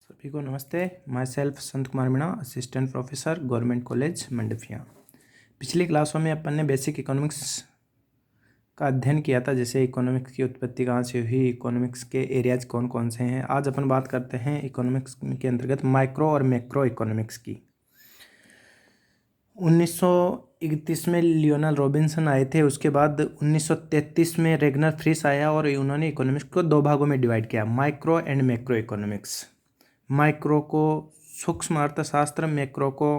सभी को नमस्ते। My self Sant Kumar Meena, assistant professor, government college Mandphiya. पिछली क्लासों में अपन ने बेसिक इकोनॉमिक्स का अध्ययन किया था, जैसे इकोनॉमिक्स की उत्पत्ति कहाँ से हुई, इकोनॉमिक्स के एरियाज कौन कौन से हैं। आज अपन बात करते हैं इकोनॉमिक्स के अंतर्गत माइक्रो और मैक्रो इकोनॉमिक्स की। 1931 में लियोनल रॉबिन्सन आए थे। उसके बाद 1933 में रेगनर फ्रिश आया और उन्होंने इकोनॉमिक्स को दो भागों में डिवाइड किया, micro and macro economics. Micro को सूक्ष्म अर्थशास्त्र, मैक्रो को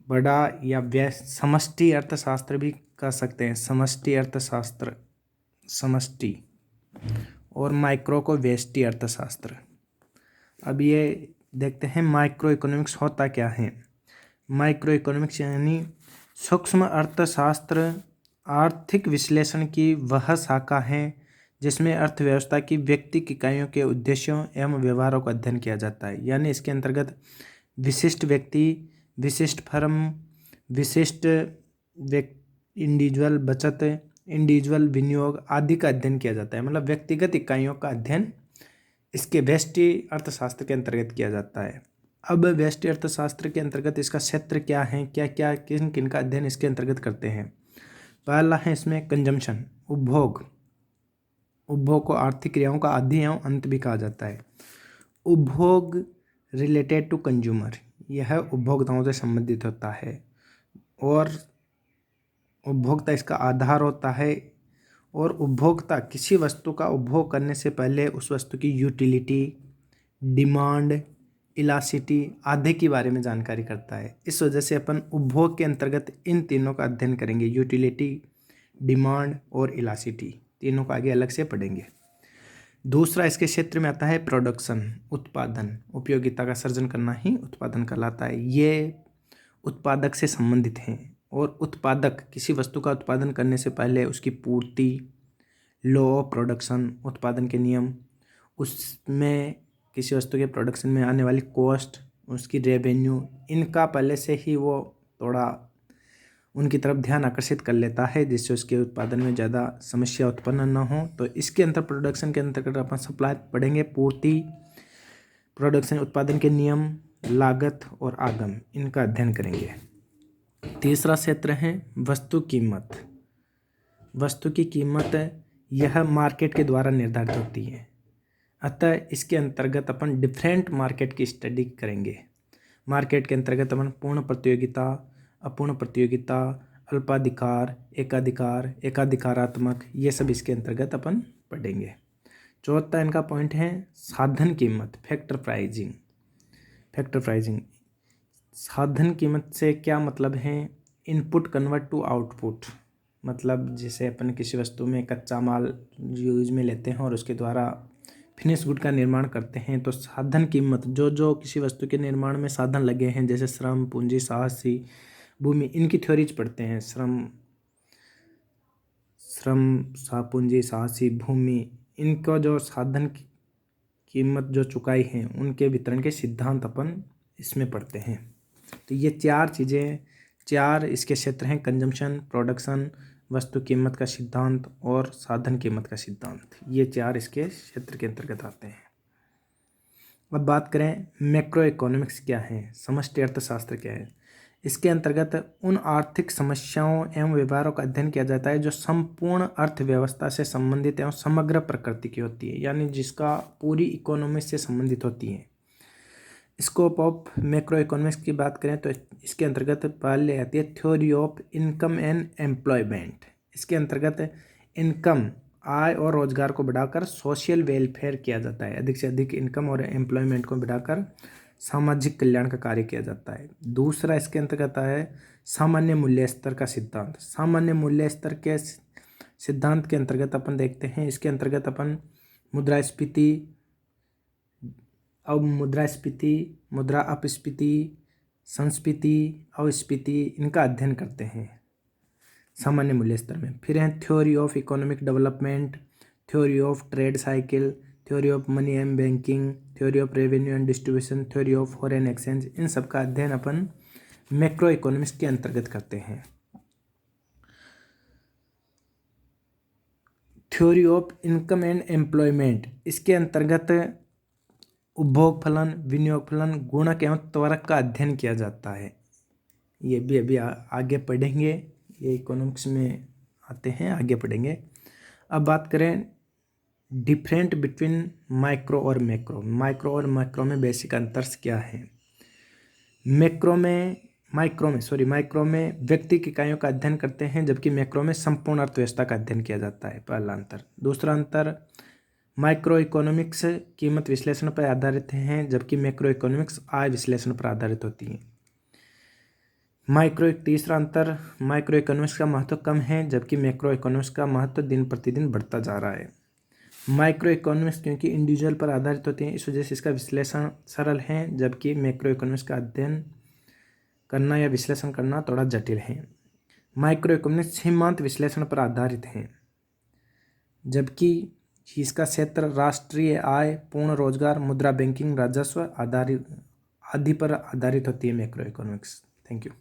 बड़ा या समष्टि अर्थशास्त्र भी कह सकते हैं, समष्टि अर्थशास्त्र, समष्टि, और माइक्रो को व्यष्टि अर्थशास्त्र। अब ये देखते हैं माइक्रो इकोनॉमिक्स होता क्या है। माइक्रो इकोनॉमिक्स यानी सूक्ष्म अर्थशास्त्र आर्थिक विश्लेषण की वह शाखा है जिसमें अर्थव्यवस्था की व्यक्तिगत इकाइयों के उद्देश्यों एवं व्यवहारों का अध्ययन किया जाता है। यानी इसके अंतर्गत विशिष्ट व्यक्ति, विशिष्ट फर्म, विशिष्ट इंडिविजुअल बचत, इंडिविजुअल विनियोग आदि का अध्ययन किया जाता है। मतलब व्यक्तिगत इकाइयों का अध्ययन इसके व्यष्टि अर्थशास्त्र के अंतर्गत किया जाता है। अब व्यष्टि अर्थशास्त्र के अंतर्गत इसका क्षेत्र क्या है, क्या क्या किन किन का अध्ययन इसके अंतर्गत करते हैं। पहला है इसमें कंजम्पशन, उपभोग। उपभोग को आर्थिक क्रियाओं का आदि एवं अंत भी कहा जाता है। उपभोग रिलेटेड टू कंज्यूमर, यह उपभोक्ताओं से संबंधित होता है और उपभोक्ता इसका आधार होता है। और उपभोक्ता किसी वस्तु का उपभोग करने से पहले उस वस्तु की यूटिलिटी, डिमांड, इलास्टिसिटी आदि के बारे में जानकारी करता है। इस वजह से अपन उपभोग के अंतर्गत इन तीनों का अध्ययन करेंगे, यूटिलिटी, डिमांड और इलास्टिसिटी, तीनों को आगे अलग से पढ़ेंगे। दूसरा इसके क्षेत्र में आता है प्रोडक्शन, उत्पादन। उपयोगिता का सृजन करना ही उत्पादन कहलाता है। ये उत्पादक से संबंधित हैं और उत्पादक किसी वस्तु का उत्पादन करने से पहले उसकी पूर्ति, लॉ ऑफ प्रोडक्शन, उत्पादन के नियम, उसमें किसी वस्तु के प्रोडक्शन में आने वाली कॉस्ट, उसकी रेवेन्यू, इनका पहले से ही वो थोड़ा उनकी तरफ ध्यान आकर्षित कर लेता है, जिससे उसके उत्पादन में ज़्यादा समस्या उत्पन्न न हो। तो इसके अंतर प्रोडक्शन के अंतर्गत अपन सप्लाई पढ़ेंगे, पूर्ति, प्रोडक्शन, उत्पादन के नियम, लागत और आगम, इनका अध्ययन करेंगे। तीसरा क्षेत्र है वस्तु कीमत। वस्तु की कीमत यह मार्केट के द्वारा निर्धारित होती है, अतः इसके अंतर्गत अपन डिफरेंट मार्केट की स्टडी करेंगे। मार्केट के अंतर्गत अपन पूर्ण प्रतियोगिता, अपूर्ण प्रतियोगिता, अल्पाधिकार, एकाधिकार, एकाधिकारात्मक, ये सब इसके अंतर्गत अपन पढ़ेंगे। चौथा इनका पॉइंट है साधन कीमत, फैक्टर प्राइजिंग। फैक्टर प्राइजिंग, साधन कीमत से क्या मतलब है, इनपुट कन्वर्ट टू आउटपुट। मतलब जैसे अपन किसी वस्तु में कच्चा माल यूज में लेते हैं और उसके द्वारा फिनिश गुड का निर्माण करते हैं, तो साधन कीमत जो जो किसी वस्तु के निर्माण में साधन लगे हैं, जैसे श्रम, पूंजी, साहसी, भूमि, इनकी थ्योरीज पढ़ते हैं। श्रम, पूंजी, साहसी, भूमि, इनको जो साधन की कीमत जो चुकाई है, उनके वितरण के सिद्धांत अपन इसमें पढ़ते हैं। तो ये चार चीज़ें, चार इसके क्षेत्र हैं, कंजम्पशन, प्रोडक्शन, वस्तु कीमत का सिद्धांत और साधन कीमत का सिद्धांत। ये चार इसके क्षेत्र के अंतर्गत आते हैं। अब बात करें मैक्रो इकोनॉमिक्स क्या है, समष्टि अर्थशास्त्र क्या है। इसके अंतर्गत उन आर्थिक समस्याओं एवं व्यवहारों का अध्ययन किया जाता है जो संपूर्ण अर्थव्यवस्था से संबंधित एवं समग्र प्रकृति की होती है, यानी जिसका पूरी इकोनॉमी से संबंधित होती है। स्कोप ऑफ मैक्रो इकोनॉमिक्स की बात करें तो इसके अंतर्गत पहले आती है theory of income and employment. इसके अंतर्गत इनकम, आय और रोजगार को बढ़ाकर सोशल वेलफेयर किया जाता है। अधिक से अधिक इनकम और एम्प्लॉयमेंट को बढ़ाकर सामाजिक कल्याण का कार्य किया जाता है। दूसरा इसके अंतर्गत है सामान्य मूल्य स्तर का सिद्धांत। सामान्य मूल्य स्तर के सिद्धांत के अंतर्गत अपन देखते हैं, इसके अंतर्गत अपन मुद्रास्फीति, मुद्रास्फीति, मुद्रा अपस्फीति, संस्फीति, अस्फीति, इनका अध्ययन करते हैं सामान्य मूल्य स्तर में। फिर है theory of economic development, theory of trade cycle, theory of money and banking, theory of revenue and distribution, theory of foreign exchange, इन सब का अध्ययन अपन मैक्रो इकोनॉमिक्स के अंतर्गत करते हैं। Theory of income and employment, इसके अंतर्गत उपभोग फलन, विनियोग फलन, गुणक एवं त्वरक का अध्ययन किया जाता है। ये भी अभी आगे पढ़ेंगे, ये इकोनॉमिक्स में आते हैं, आगे पढ़ेंगे। अब बात करें डिफरेंट बिटवीन माइक्रो और मैक्रो। माइक्रो और मैक्रो में बेसिक अंतर क्या है। माइक्रो में व्यक्ति की इकाइयों का अध्ययन करते हैं, जबकि मैक्रो में संपूर्ण अर्थव्यवस्था का अध्ययन किया जाता है, पहला अंतर। दूसरा अंतर, माइक्रो इकोनॉमिक्स कीमत विश्लेषण पर आधारित हैं, जबकि मैक्रो इकोनॉमिक्स आय विश्लेषण पर आधारित होती हैं। तीसरा अंतर, माइक्रो इकोनॉमिक्स का महत्व कम है, जबकि मैक्रो इकोनॉमिक्स का महत्व दिन प्रतिदिन बढ़ता जा रहा है। माइक्रो इकोनॉमिक्स क्योंकि इंडिविजुअल पर आधारित होते हैं, इस वजह से इसका विश्लेषण सरल है, जबकि मैक्रो इकोनॉमिक्स का अध्ययन करना या विश्लेषण करना थोड़ा जटिल है। माइक्रो इकोनॉमिक्स सीमांत विश्लेषण पर आधारित है, जबकि इसका क्षेत्र राष्ट्रीय आय, पूर्ण रोजगार, मुद्रा बैंकिंग, राजस्व आदि पर आधारित होती है मैक्रो इकोनॉमिक्स। Thank you.